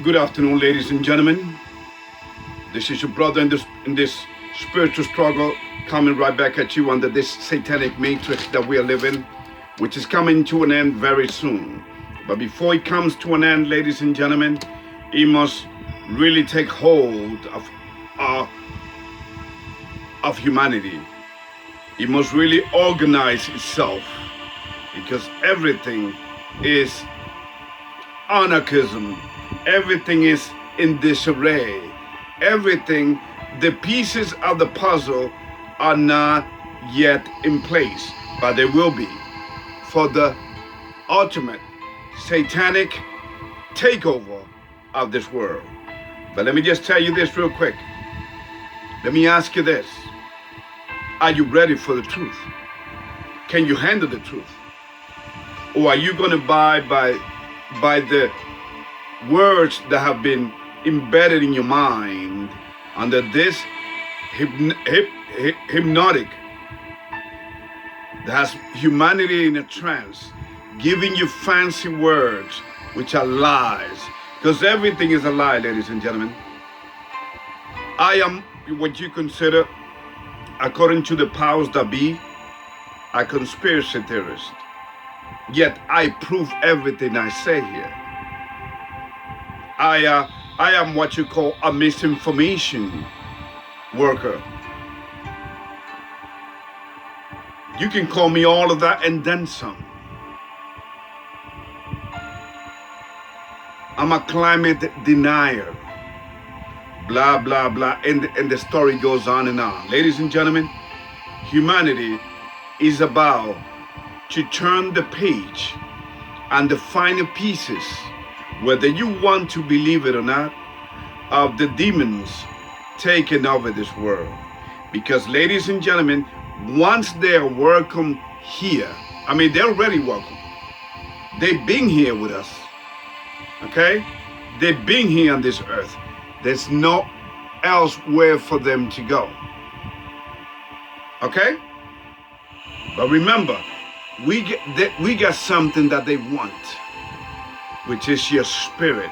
Good afternoon, ladies and gentlemen. This is your brother in this spiritual struggle, coming right back at you under this satanic matrix that we are living, which is coming to an end very soon. But before it comes to an end, ladies and gentlemen, it must really take hold of humanity. It must really organize itself, because everything is anarchism. Everything is in disarray. Everything, the pieces of the puzzle are not yet in place, but they will be for the ultimate satanic takeover of this world. But let me just tell you this real quick. Let me ask you this. Are you ready for the truth? Can you handle the truth? Or are you going to buy by the words that have been embedded in your mind under this hypnotic that has humanity in a trance, giving you fancy words which are lies? Because everything is a lie, ladies and gentlemen. I am what you consider, according to the powers that be, a conspiracy theorist. Yet I prove everything I say here. I am what you call a misinformation worker. You can call me all of that and then some. I'm a climate denier. Blah, blah, blah. And the story goes on and on. Ladies and gentlemen, humanity is about to turn the page and the final pieces, whether you want to believe it or not, of the demons taking over this world. Because, ladies and gentlemen, once they are welcome here, I mean, they're already welcome. They've been here with us, okay? They've been here on this earth. There's no elsewhere for them to go, okay? But remember, we got something that they want, which is your spirit,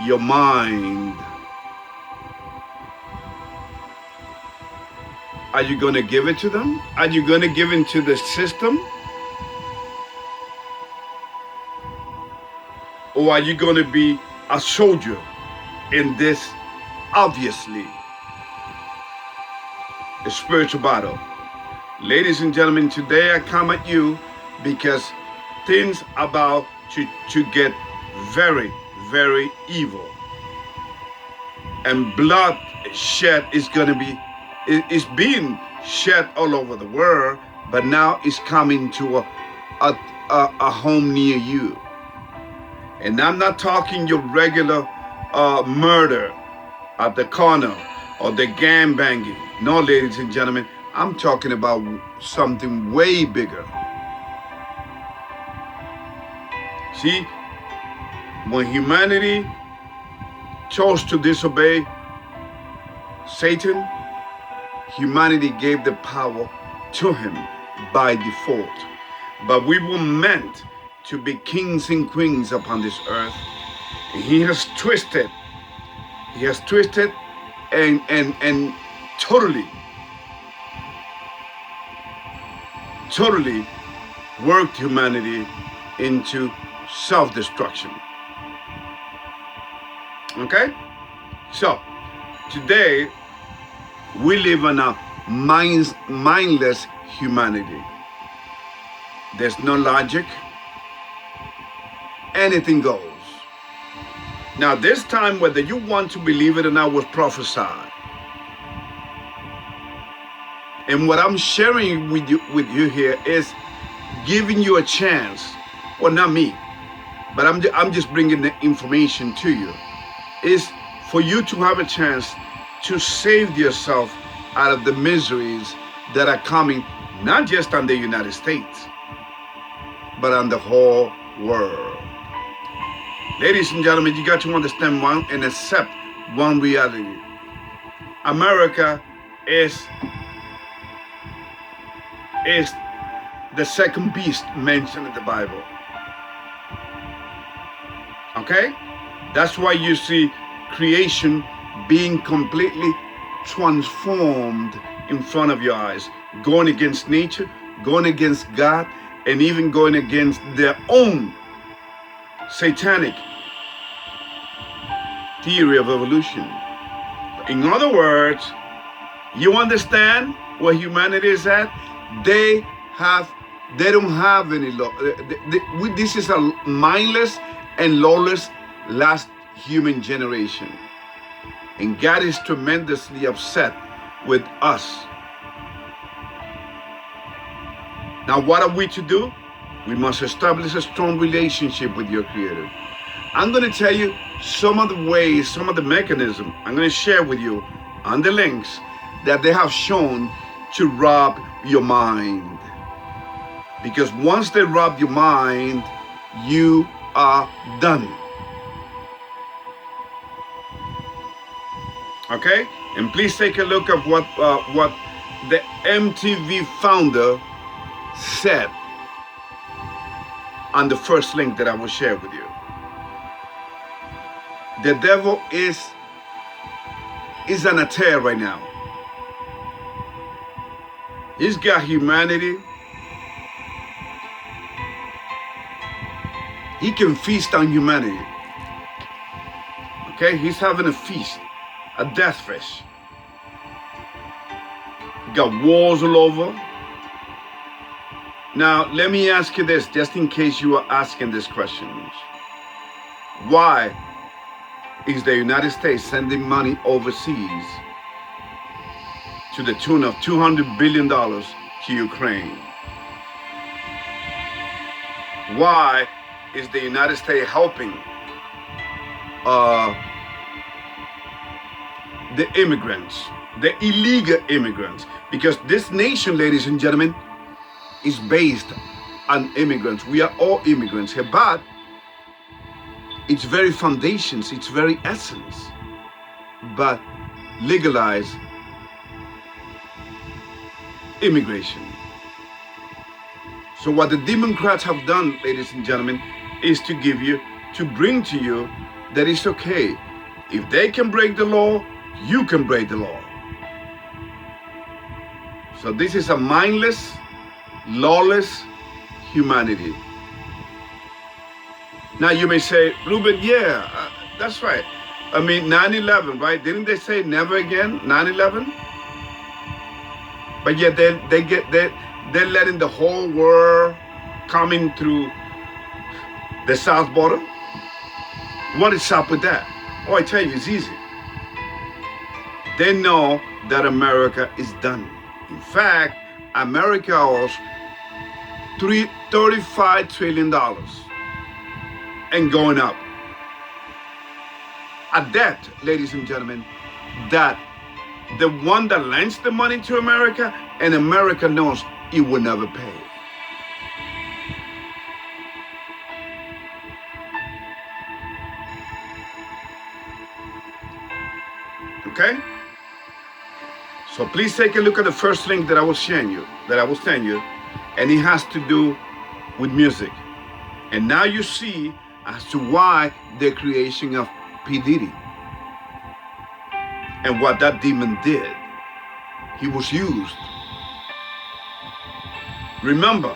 your mind. Are you going to give it to them? Are you going to give it to the system? Or are you going to be a soldier in this, obviously, a spiritual battle? Ladies and gentlemen, today I come at you because things are about to get very, very evil. And blood shed is going to be, it's being shed all over the world, but now it's coming to a home near you. And I'm not talking your regular murder at the corner or the gang banging. No, ladies and gentlemen, I'm talking about something way bigger. See, when humanity chose to disobey Satan, humanity gave the power to him by default. But we were meant to be kings and queens upon this earth. And he has twisted and totally worked humanity into self-destruction. Okay? So, today, we live in a mindless humanity. There's no logic. Anything goes. Now, this time, whether you want to believe it or not, was prophesied. And what I'm sharing with you here is giving you a chance, well, not me, but I'm just bringing the information to you, is for you to have a chance to save yourself out of the miseries that are coming, not just on the United States, but on the whole world. Ladies and gentlemen, you got to understand one and accept one reality. America is the second beast mentioned in the Bible. Okay? That's why you see creation being completely transformed in front of your eyes, going against nature, going against God, and even going against their own satanic theory of evolution. In other words, you understand where humanity is at? They don't have any law. This is a mindless and lawless last human generation. And God is tremendously upset with us. Now, what are we to do? We must establish a strong relationship with your Creator. I'm going to tell you some of the ways, some of the mechanisms I'm going to share with you on the links that they have shown to rob your mind. Because once they rob your mind, you are done. Okay? And please take a look at what the MTV founder said on the first link that I will share with you. The devil is on a tear right now. He's got humanity. He can feast on humanity. Okay, he's having a feast, a death fish. Got wars all over. Now, let me ask you this, just in case you are asking these questions. Why is the United States sending money overseas to the tune of $200 billion to Ukraine? Why is the United States helping the immigrants, the illegal immigrants? Because this nation, ladies and gentlemen, is based on immigrants. We are all immigrants here, but its very foundations, its very essence, but legalize immigration. So what the Democrats have done, ladies and gentlemen, is to bring to you that it's okay. If they can break the law, you can break the law. So this is a mindless, lawless humanity. Now you may say, Ruben, yeah, that's right. I mean, 9/11, right? Didn't they say never again, 9/11? But yet they're letting the whole world coming through the south border. What is up with that? Oh, I tell you, it's easy. They know that America is done. In fact, America owes $35 trillion and going up. A debt, ladies and gentlemen, that the one that lends the money to America, and America knows it will never pay. Okay? So please take a look at the first link that I was sharing you, and it has to do with music. And now you see as to why the creation of P. Diddy and what that demon did. He was used. Remember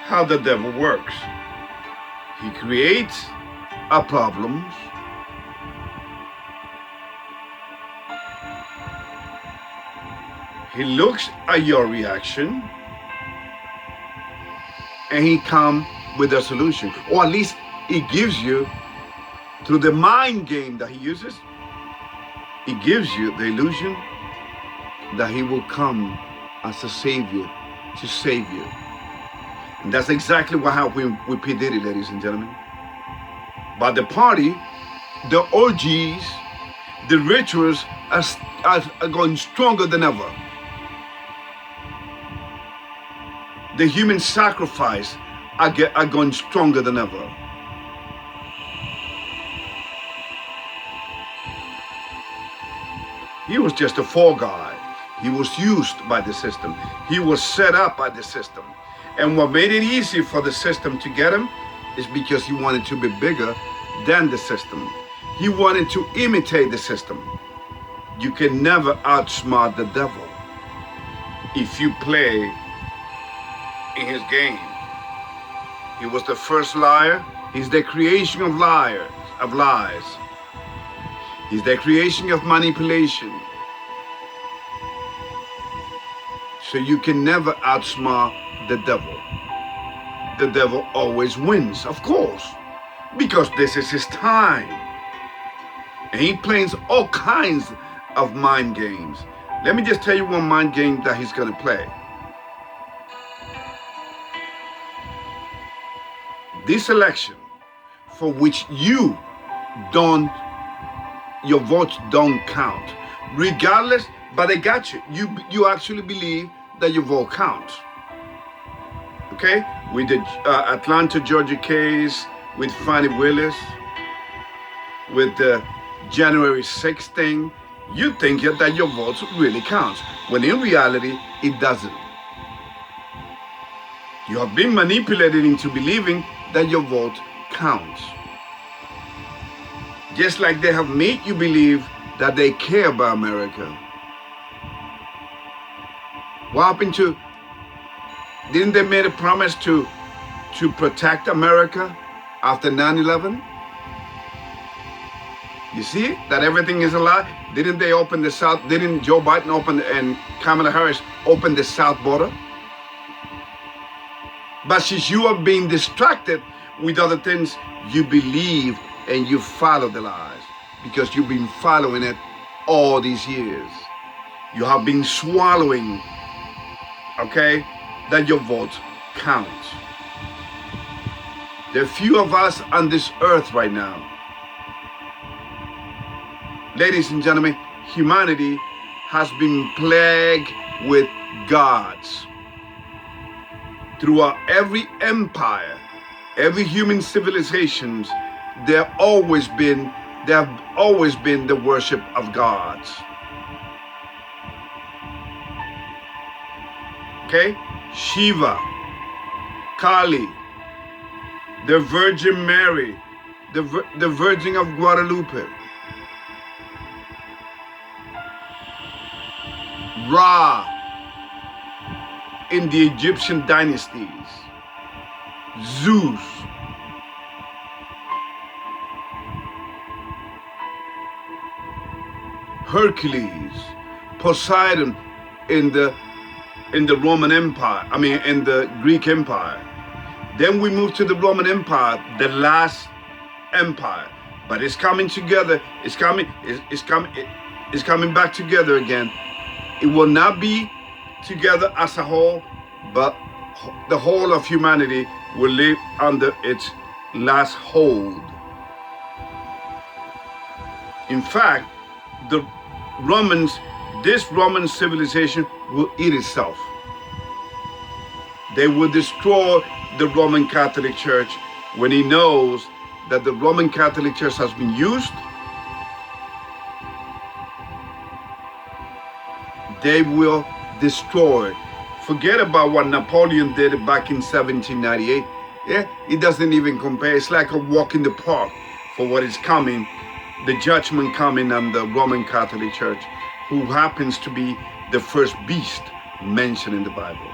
how the devil works. He creates our problems. He looks at your reaction and he comes with a solution. Or at least he gives you, through the mind game that he uses, he gives you the illusion that he will come as a savior to save you. And that's exactly what happened with P. Diddy, ladies and gentlemen. But the party, the orgies, the rituals are going stronger than ever. The human sacrifice are going stronger than ever. He was just a fall guy. He was used by the system. He was set up by the system. And what made it easy for the system to get him is because he wanted to be bigger than the system. He wanted to imitate the system. You can never outsmart the devil if you play in his game. He was the first liar. He's the creation of liars, of lies. He's the creation of manipulation. So you can never outsmart the devil. The devil always wins, of course, because this is his time. And he plays all kinds of mind games. Let me just tell you one mind game that he's going to play. This election, for which your votes don't count, regardless, but they got you. You actually believe that your vote counts. Okay? With the Atlanta, Georgia case, with Fannie Willis, with the January 6th thing, you think that your votes really counts, when in reality, it doesn't. You have been manipulated into believing that your vote counts. Just like they have made you believe that they care about America. What happened to, didn't they make a promise to protect America after 9/11? You see that everything is a lie? Didn't they open the South, didn't Joe Biden open and Kamala Harris open the South border? But since you are being distracted with other things, you believe and you follow the lies because you've been following it all these years. You have been swallowing, okay, that your vote counts. There are few of us on this earth right now. Ladies and gentlemen, humanity has been plagued with gods. Throughout every empire, every human civilizations, there have always been the worship of gods. Okay? Shiva, Kali, the Virgin Mary, the Virgin of Guadalupe, Ra in the Egyptian dynasties, Zeus, Hercules, Poseidon in the Roman Empire, in the Greek Empire. Then we move to the Roman Empire, the last empire. But it's coming together, it's coming back together again. It will not be together as a whole, but the whole of humanity will live under its last hold. In fact, this Roman civilization will eat itself. They will destroy the Roman Catholic Church when he knows that the Roman Catholic Church has been used. They will destroy. Forget about what Napoleon did back in 1798. Yeah, it doesn't even compare. It's like a walk in the park for what is coming, the judgment coming on the Roman Catholic Church, who happens to be the first beast mentioned in the Bible.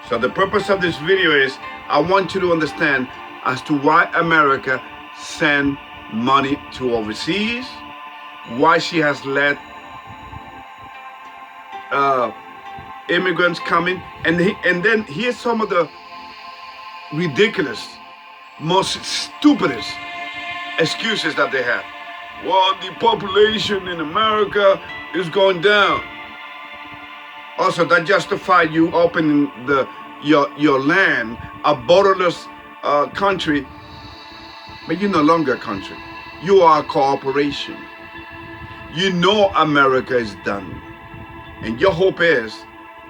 So the purpose of this video is, I want you to understand as to why America sent money to overseas, why she has let immigrants coming, and then here's some of the ridiculous, most stupidest excuses that they have. Well, the population in America is going down. Also, that justifies you opening your land, a borderless country, but you're no longer a country. You are a corporation. You know America is done. And your hope is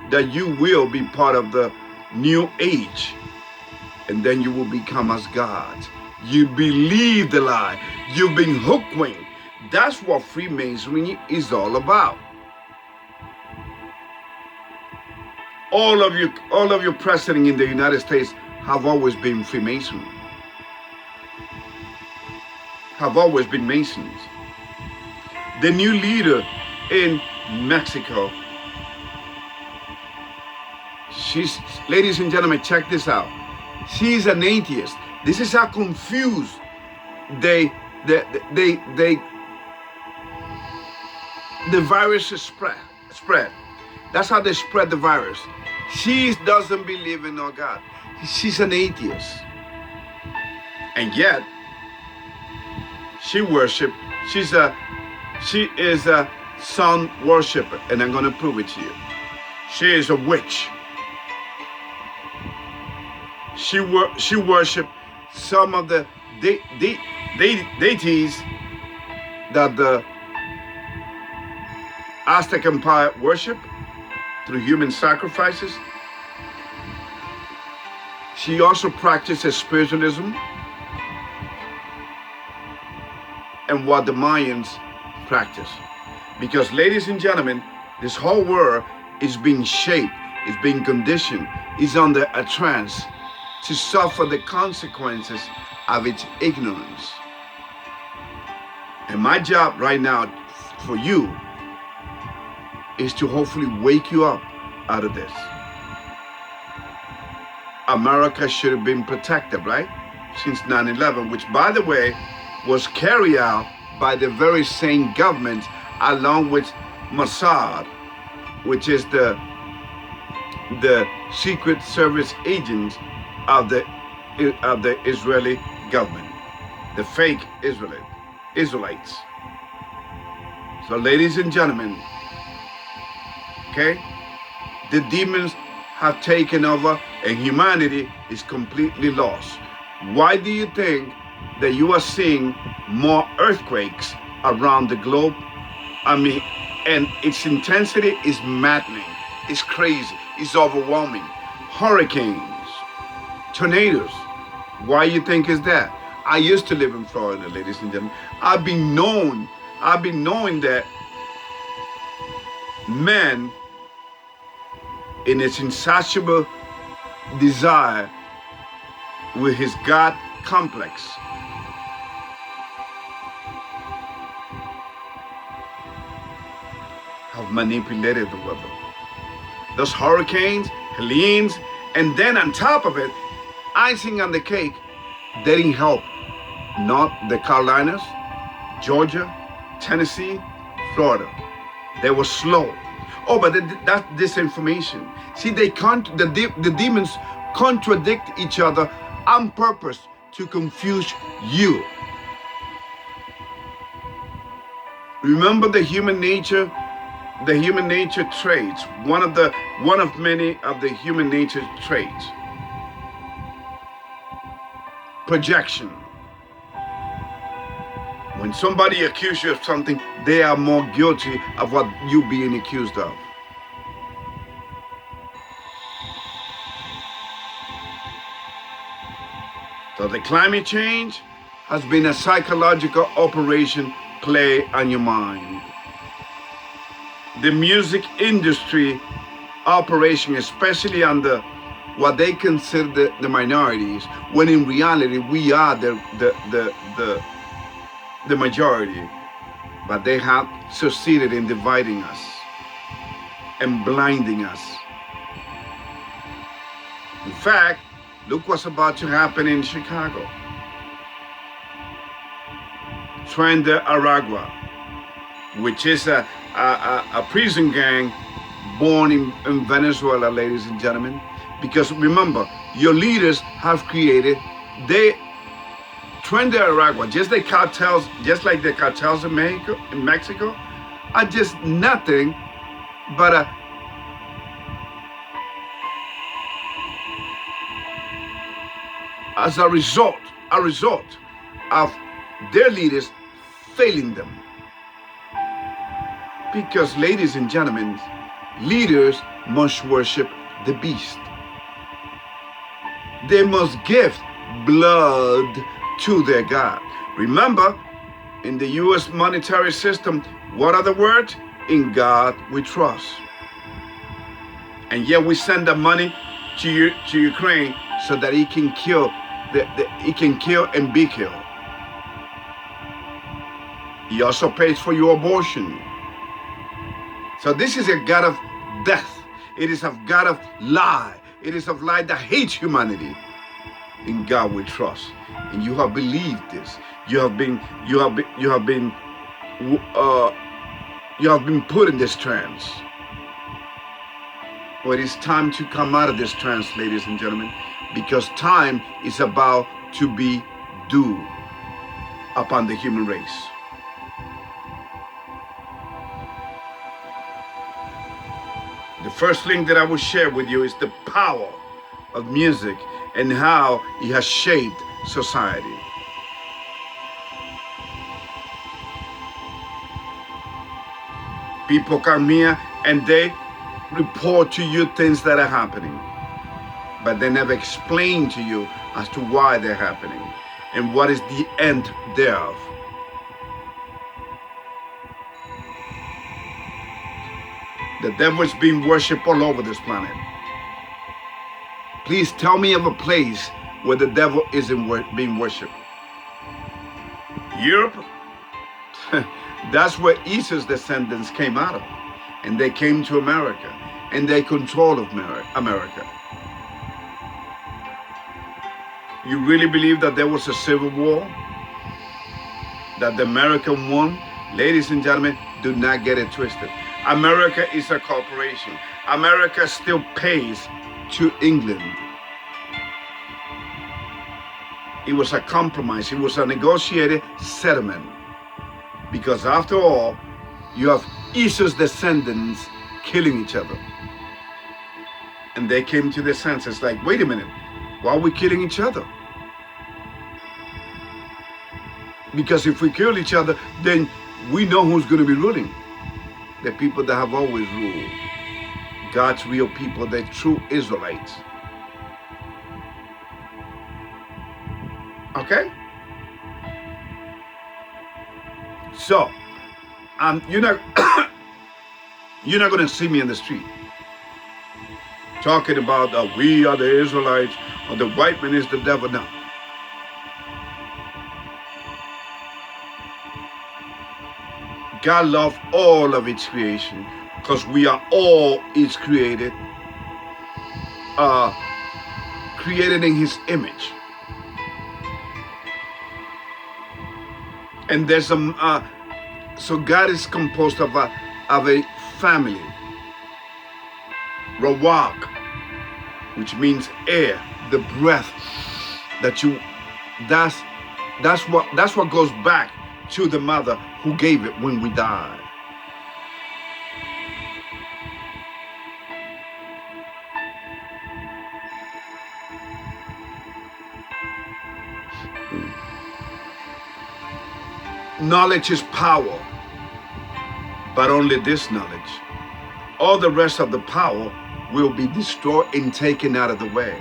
that you will be part of the new age, and then you will become as gods. You believe the lie. You've been hoodwinked. That's what Freemasonry is all about. All of your presidents in the United States have always been Freemasonry. have always been Masons. The new leader in Mexico, ladies and gentlemen, check this out. She's an atheist. This is how confused the virus is spread. That's how they spread the virus. She doesn't believe in no God. She's an atheist. And yet, she is a sun worshiper, and I'm going to prove it to you. She is a witch. She worships some of the deities that the Aztec Empire worship through human sacrifices. She also practices spiritualism and what the Mayans practice. Because, ladies and gentlemen, this whole world is being shaped, is being conditioned, is under a trance to suffer the consequences of its ignorance. And my job right now for you is to hopefully wake you up out of this. America should have been protected, right? Since 9/11, which, by the way, was carried out by the very same government along with Mossad, which is the secret service agents of the Israeli government, the fake Israelites. So, ladies and gentlemen, okay, the demons have taken over and humanity is completely lost. Why do you think that you are seeing more earthquakes around the globe? I mean, and its intensity is maddening, it's crazy, it's overwhelming. Hurricanes, tornadoes. Why you think is that? I used to live in Florida, ladies and gentlemen. I've been knowing that man, in its insatiable desire with his God complex, have manipulated the weather. Those hurricanes, Helenes, and then on top of it, icing on the cake, they didn't help. Not the Carolinas, Georgia, Tennessee, Florida. They were slow. Oh, but that's disinformation. See, the demons contradict each other on purpose to confuse you. Remember the human nature traits. One of many of the human nature traits. Projection. When somebody accuses you of something, they are more guilty of what you're being accused of. So the climate change has been a psychological operation play on your mind. The music industry operation, especially under what they consider the minorities, when in reality we are the majority, but they have succeeded in dividing us and blinding us. In fact, look what's about to happen in Chicago. Tren de Aragua, which is a prison gang born in Venezuela, ladies and gentlemen. Because remember, your leaders have created, Tren de Aragua, just like the cartels in Mexico, are just nothing but as a result of their leaders failing them. Because, ladies and gentlemen, leaders must worship the beast. They must give blood to their God. Remember, in the U.S. monetary system, what are the words? In God we trust. And yet we send the money to Ukraine so that he can kill and be killed. He also pays for your abortion. So this is a God of death. It is a God of lie. It is of lie that hates humanity. In God we trust. And you have believed this. You have been put in this trance. Well, it is time to come out of this trance, ladies and gentlemen, because time is about to be due upon the human race. The first link that I will share with you is the power of music and how it has shaped society. People come here and they report to you things that are happening, but they never explain to you as to why they're happening and what is the end thereof. The devil is being worshipped all over this planet. Please tell me of a place where the devil isn't being worshipped. Europe? That's where Esau's descendants came out of. And they came to America. And they control of America. You really believe that there was a civil war? That the American won? Ladies and gentlemen, do not get it twisted. America is a corporation. America still pays to England. It was a compromise. It was a negotiated settlement. Because after all, you have Esau's descendants killing each other. And they came to their senses like, wait a minute, why are we killing each other? Because if we kill each other, then we know who's going to be ruling. The people that have always ruled. God's real people, the true Israelites. Okay? So, you're not going to see me in the street talking about we are the Israelites or the white man is the devil. No. God loves all of its creation because we are all its created in his image. And there's so God is composed of a family. Rawak, which means air, the breath that you, that's what goes back to the mother who gave it when we died. Knowledge is power, but only this knowledge. All the rest of the power will be destroyed and taken out of the way.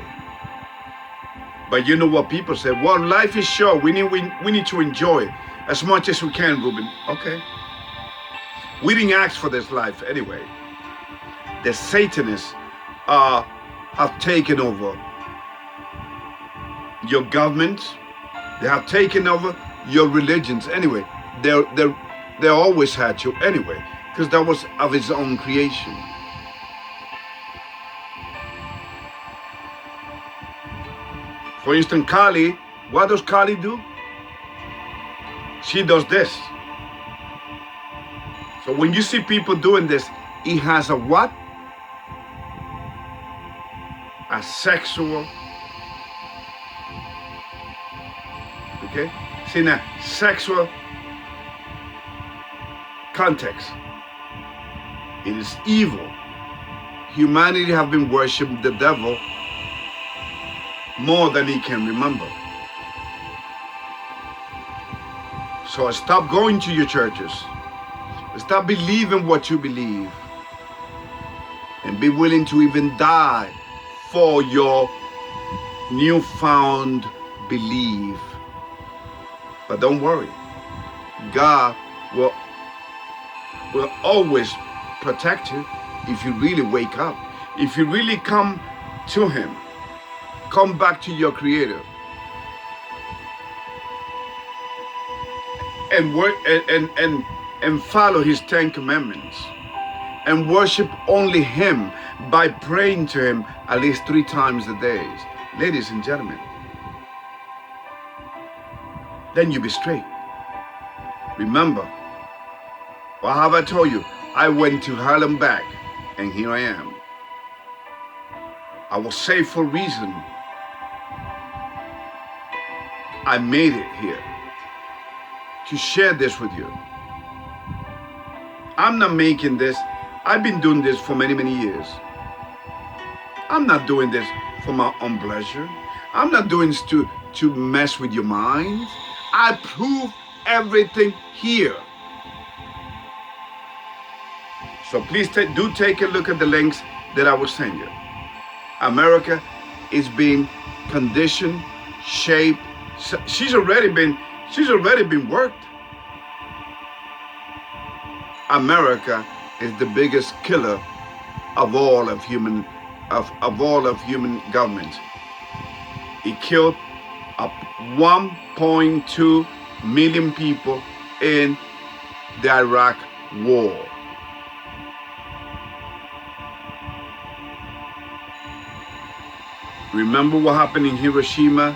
But you know what people say? Well, life is short. We need to enjoy it as much as we can, Ruben. Okay. We didn't ask for this life anyway. The Satanists have taken over your government. They have taken over your religions anyway. They always had you anyway, because that was of his own creation. For instance, Kali, what does Kali do? She does this. So when you see people doing this, it has a what? A sexual, okay? See now, sexual context. It is evil. Humanity have been worshiping the devil more than he can remember. So stop going to your churches. Stop believing what you believe. And be willing to even die for your newfound belief. But don't worry. God will always protect you if you really wake up. If you really come to him. Come back to your Creator. and work and follow his 10 commandments and worship only him by praying to him at least 3 times a day, ladies and gentlemen, then you be straight. Remember, what have I told you? I went to hell and back, and here I am. I was saved for a reason. I made it here to share this with you. I'm not making this. I've been doing this for many, many years. I'm not doing this for my own pleasure. I'm not doing this to mess with your mind. I prove everything here. So please do take a look at the links that I will send you. America is being conditioned, shaped. She's already been worked. America is the biggest killer of all of human governments. It killed 1.2 million people in the Iraq War. Remember what happened in Hiroshima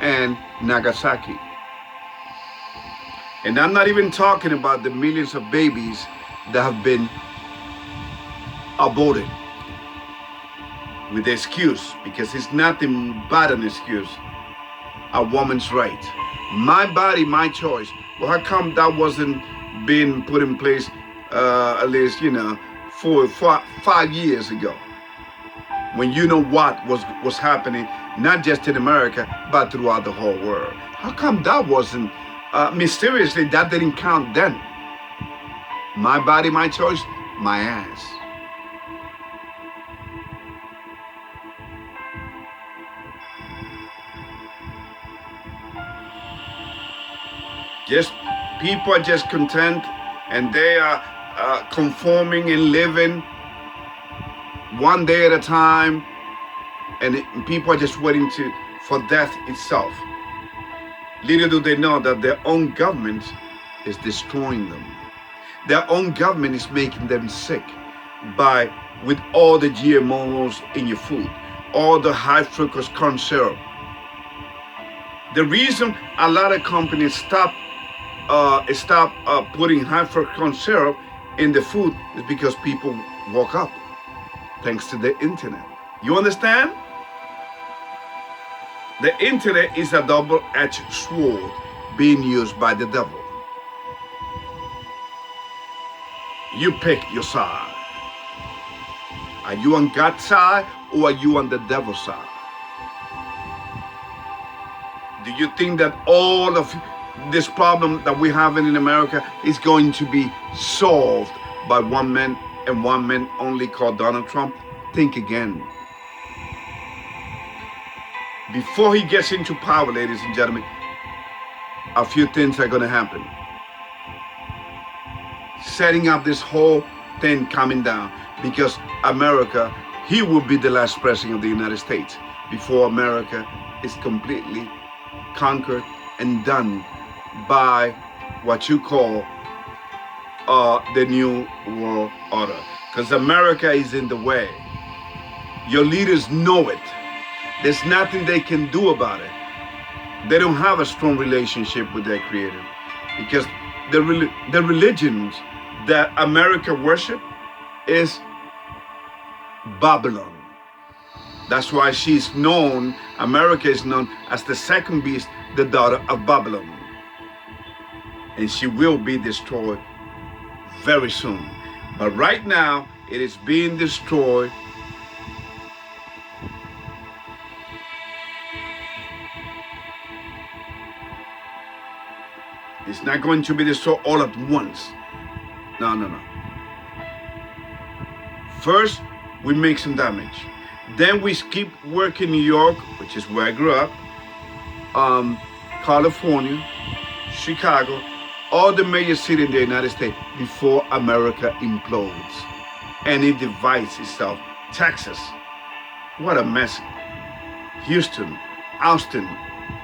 and Nagasaki. And I'm not even talking about the millions of babies that have been aborted with the excuse, because it's nothing but an excuse, a woman's right. My body, my choice. Well, how come that wasn't being put in place at least, 5 years ago? When you know what was happening, not just in America, but throughout the whole world. How come that wasn't, mysteriously, that didn't count then? My body, my choice, my ass. Just people are just content, and they are conforming and living one day at a time, and people are just waiting for death itself. Little do they know that their own government is destroying them. Their own government is making them sick with all the GMOs in your food, all the high fructose corn syrup. The reason a lot of companies stop putting high fructose corn syrup in the food is because people woke up, thanks to the internet. You understand? The internet is a double-edged sword being used by the devil. You pick your side. Are you on God's side or are you on the devil's side? Do you think that all of this problem that we have in America is going to be solved by one man and one man only, called Donald Trump? Think again. Before he gets into power, ladies and gentlemen, a few things are going to happen. Setting up this whole thing coming down, because America, he will be the last president of the United States before America is completely conquered and done by what you call the New World Order. Because America is in the way. Your leaders know it. There's nothing they can do about it. They don't have a strong relationship with their Creator, because the religions that America worship is Babylon. That's why she's known, America is known as the second beast, the daughter of Babylon. And she will be destroyed very soon. But right now, it is being destroyed It's not going to be destroyed all at once. No. First, we make some damage. Then we keep working New York, which is where I grew up, California, Chicago, all the major cities in the United States before America implodes and it divides itself. Texas, what a mess. Houston, Austin,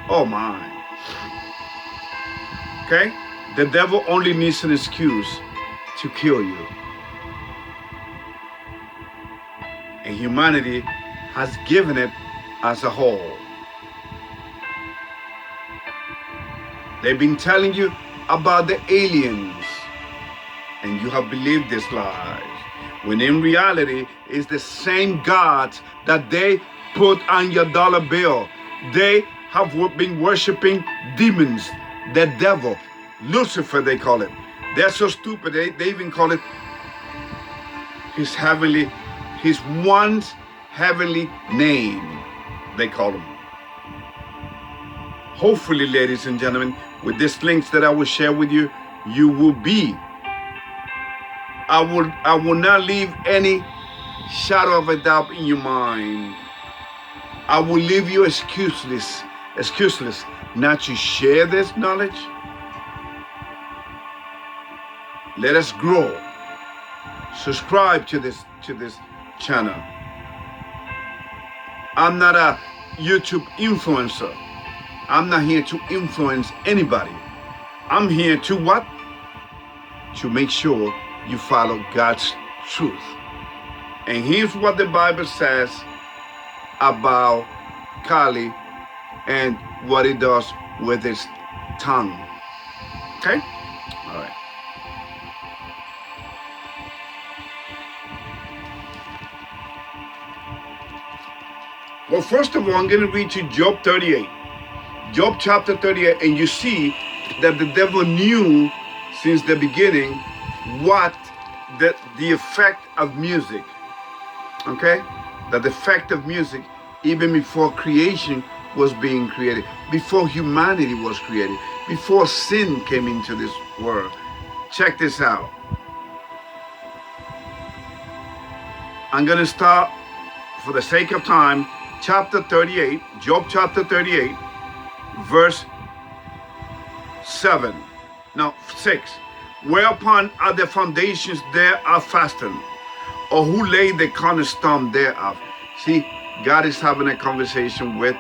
oh my. Okay? The devil only needs an excuse to kill you. And humanity has given it as a whole. They've been telling you about the aliens, and you have believed these lies, when in reality it's the same gods that they put on your dollar bill. They have been worshiping demons, the devil, Lucifer they call it. They're so stupid, they even call it his once heavenly name, they call him. Hopefully, ladies and gentlemen, with these links that I will share with you, you will be. I will not leave any shadow of a doubt in your mind. I will leave you excuseless not to share this knowledge. Let us grow. Subscribe to this channel. I'm not a YouTube influencer. I'm not here to influence anybody. I'm here to what? To make sure you follow God's truth. And here's what the Bible says about Kali and what it does with its tongue. Okay? All right. Well, first of all, I'm going to read you Job 38. Job chapter 38, and you see that the devil knew since the beginning what the effect of music, okay? That the effect of music, even before creation was being created, before humanity was created, before sin came into this world. Check this out. I'm going to start, for the sake of time, chapter 38, Job chapter 38, verse 7. No, 6. Whereupon are the foundations thereof fastened, or who laid the cornerstone thereof? See, God is having a conversation with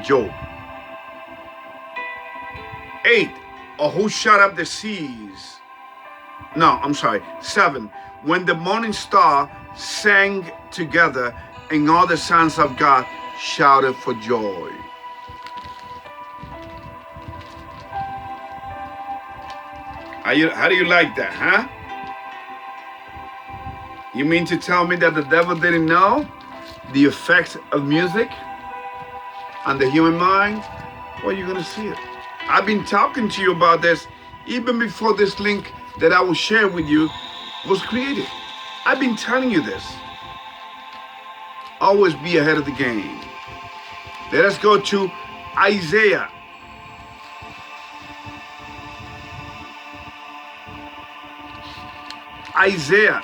Job. 8. Or who shut up the seas? No, I'm sorry. 7. When the morning star sang together, and all the sons of God shouted for joy. How do you like that, huh? You mean to tell me that the devil didn't know the effects of music on the human mind? Well, you're going to see it. I've been talking to you about this even before this link that I will share with you was created. I've been telling you this. Always be ahead of the game. Let us go to Isaiah. Isaiah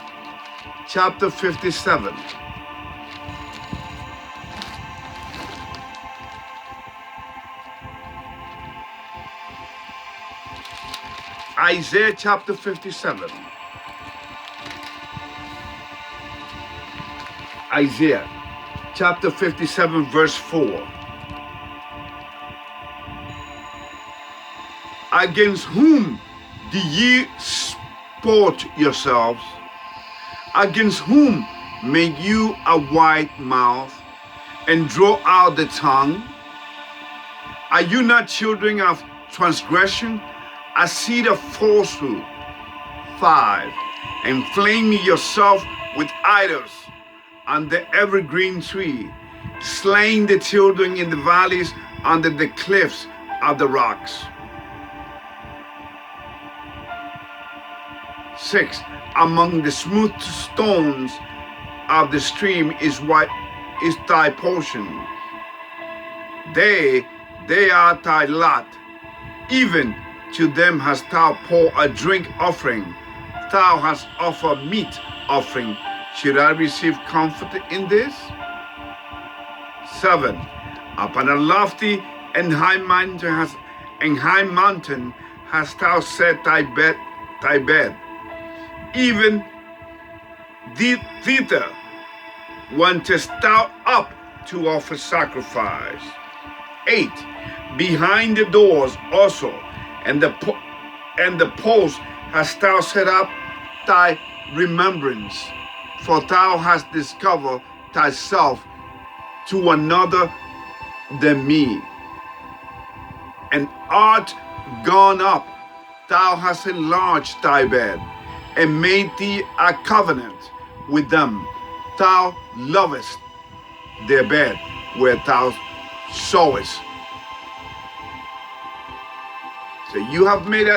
chapter 57. Isaiah chapter 57. Isaiah chapter 57 verse 4. Against whom do ye sport yourselves? Against whom make you a wide mouth and draw out the tongue? Are you not children of transgression, a seed of falsehood? 5. Inflaming yourself with idols under every green tree, slaying the children in the valleys under the cliffs of the rocks. 6. Among the smooth stones of the stream is thy portion. They are thy lot. Even to them hast thou poured a drink offering. Thou hast offered meat offering. Should I receive comfort in this? 7. Upon a lofty and high mountain hast thou set thy bed. Even thither wantest thou up to offer sacrifice. 8. Behind the doors also, and the and the post hast thou set up thy remembrance, for thou hast discovered thyself to another than me, and art gone up, thou hast enlarged thy bed, and made thee a covenant with them. Thou lovest their bed where thou sowest. So you have made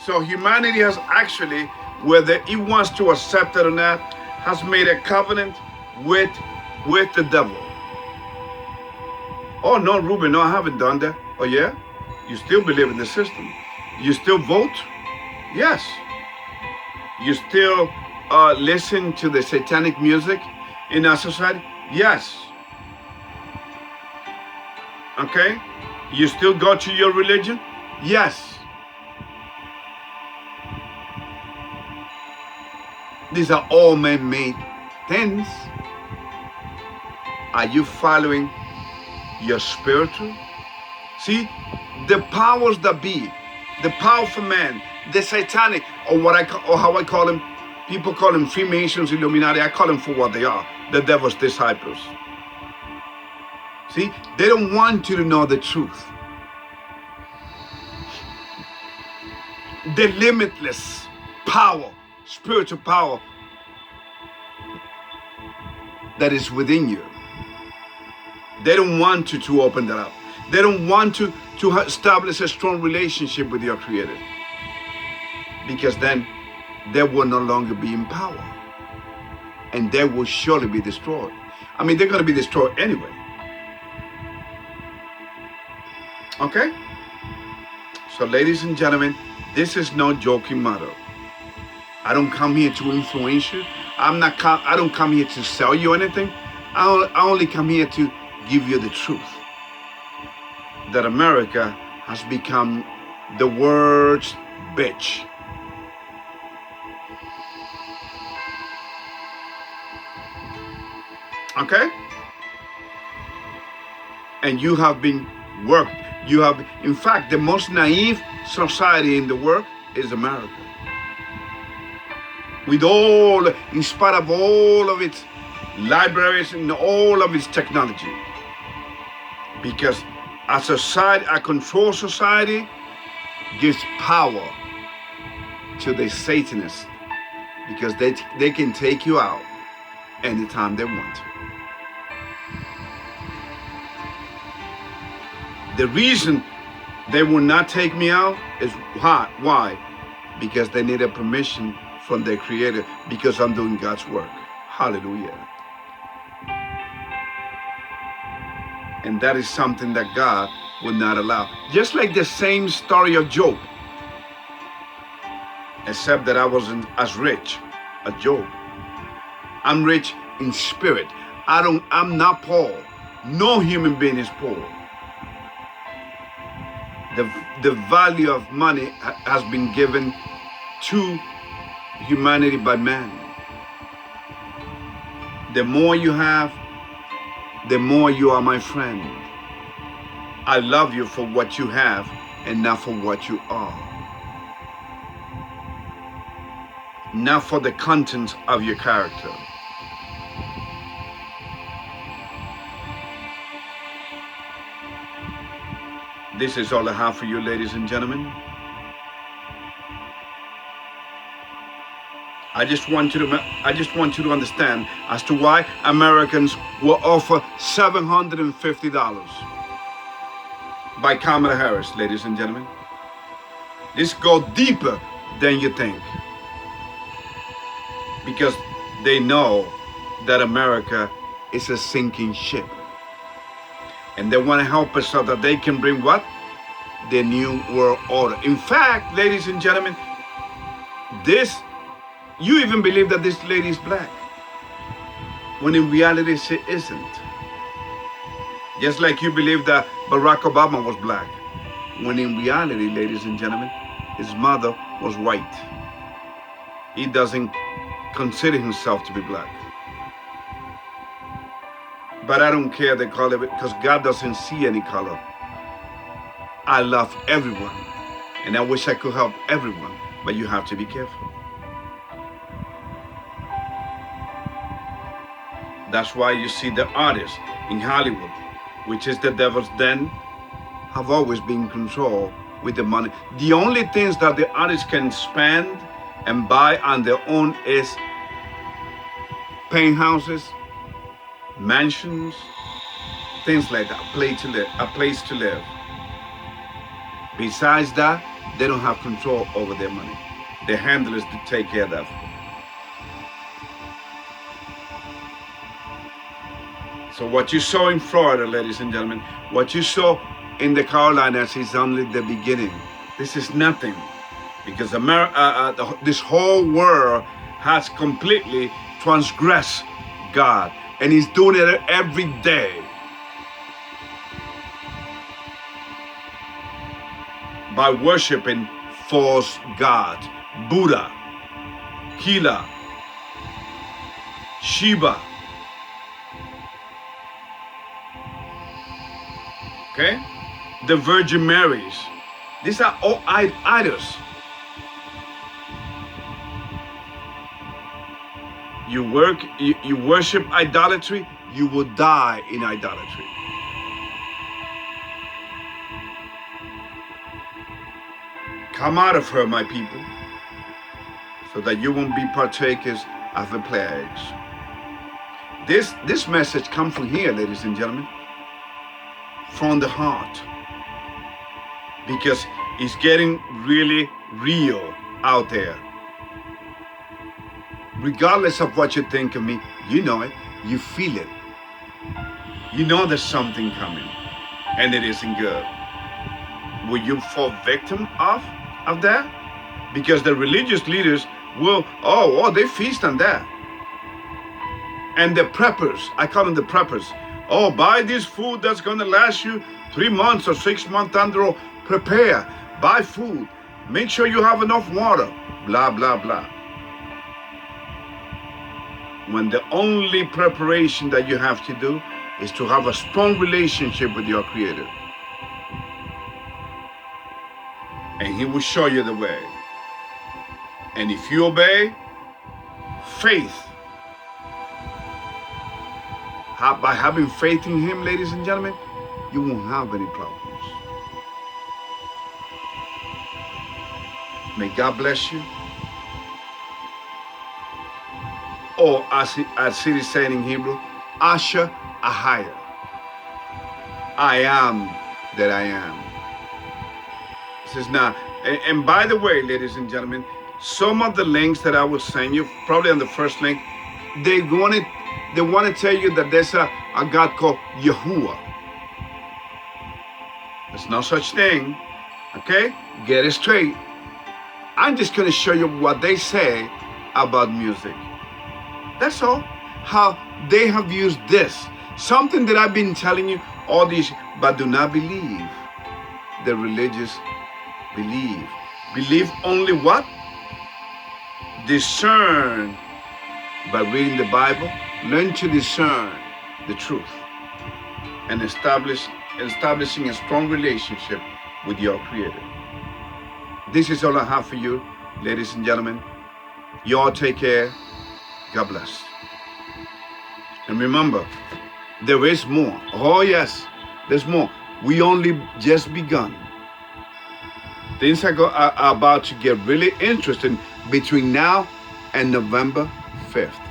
so humanity has actually, whether it wants to accept it or not, has made a covenant with the devil. Oh no, Ruben, no, I haven't done that. Oh yeah? You still believe in the system? You still vote? Yes. You still listen to the satanic music in our society? Yes. Okay? You still go to your religion? Yes. These are all man-made things. Are you following your spiritual? See, the powers that be, the powerful man, the satanic, or how I call them, people call them Freemasons, Illuminati. I call them for what they are, the devil's disciples. See, they don't want you to know the truth. The limitless power, spiritual power that is within you. They don't want you to open that up. They don't want to establish a strong relationship with your Creator, because then they will no longer be in power, and they will surely be destroyed. I mean, they're going to be destroyed anyway. Okay? So, ladies and gentlemen, this is no joking matter. I don't come here to influence you. I don't come here to sell you anything. I only come here to give you the truth. That America has become the world's bitch. Okay? And you have been worked. You have, in fact, the most naive society in the world is America. With all, in spite of all of its libraries and all of its technology. Because a society, a controlled society, gives power to the Satanists, because they can take you out anytime they want to. The reason they will not take me out is why? Because they need a permission from their Creator, because I'm doing God's work. Hallelujah. And that is something that God would not allow. Just like the same story of Job. Except that I wasn't as rich as Job. I'm rich in spirit. I'm not poor. No human being is poor. The value of money has been given to humanity by man. The more you have, the more you are my friend. I love you for what you have and not for what you are. Not for the contents of your character. This is all I have for you, ladies and gentlemen. I just want you to understand as to why Americans will offer $750 by Kamala Harris, ladies and gentlemen. This goes deeper than you think, because they know that America is a sinking ship, and they want to help us so that they can bring what? The new world order. In fact, ladies and gentlemen, you even believe that this lady is black, when in reality she isn't. Just like you believe that Barack Obama was black, when in reality, ladies and gentlemen, his mother was white. He doesn't consider himself to be black. But I don't care the color of it, because God doesn't see any color. I love everyone And I wish I could help everyone, but you have to be careful. That's why you see the artists in Hollywood, which is the devil's den, have always been in control with the money. The only things that the artists can spend and buy on their own is penthouses, mansions, things like that, a place to live. Besides that, they don't have control over their money. The handlers to take care of that. So what you saw in Florida, ladies and gentlemen, what you saw in the Carolinas is only the beginning. This is nothing, because this whole world has completely transgressed God, and he's doing it every day. By worshiping false gods, Buddha, Hila, Shiva. Okay? The Virgin Marys. These are all idols. You worship idolatry, you will die in idolatry. Come out of her, my people, so that you won't be partakers of the plagues. This message comes from here, ladies and gentlemen, from the heart, because it's getting really real out there. Regardless of what you think of me, you know it, you feel it. You know there's something coming, and it isn't good. Will you fall victim of that? Because the religious leaders will, they feast on that. And the preppers, I call them the preppers. Oh, buy this food that's going to last you 3 months or 6 months down the road. Prepare, buy food, make sure you have enough water, blah, blah, blah. When the only preparation that you have to do is to have a strong relationship with your Creator. And He will show you the way. And if you obey, faith, by having faith in Him, ladies and gentlemen, you won't have any problems. May God bless you. Or as it is saying in Hebrew, Asher Ahaya. I am that I am. This is not. And by the way, ladies and gentlemen, some of the links that I will send you, probably on the first link, they want to tell you that there's a God called Yahuwah. There's no such thing. Okay? Get it straight. I'm just going to show you what they say about music. That's all. How they have used this. Something that I've been telling you all these, but do not believe. The religious believe. Believe only what? Discern. By reading the Bible, learn to discern the truth. And establishing a strong relationship with your Creator. This is all I have for you, ladies and gentlemen. You all take care. God bless. And remember, there is more. Oh yes, there's more. We only just begun. Things are about to get really interesting between now and November 5th.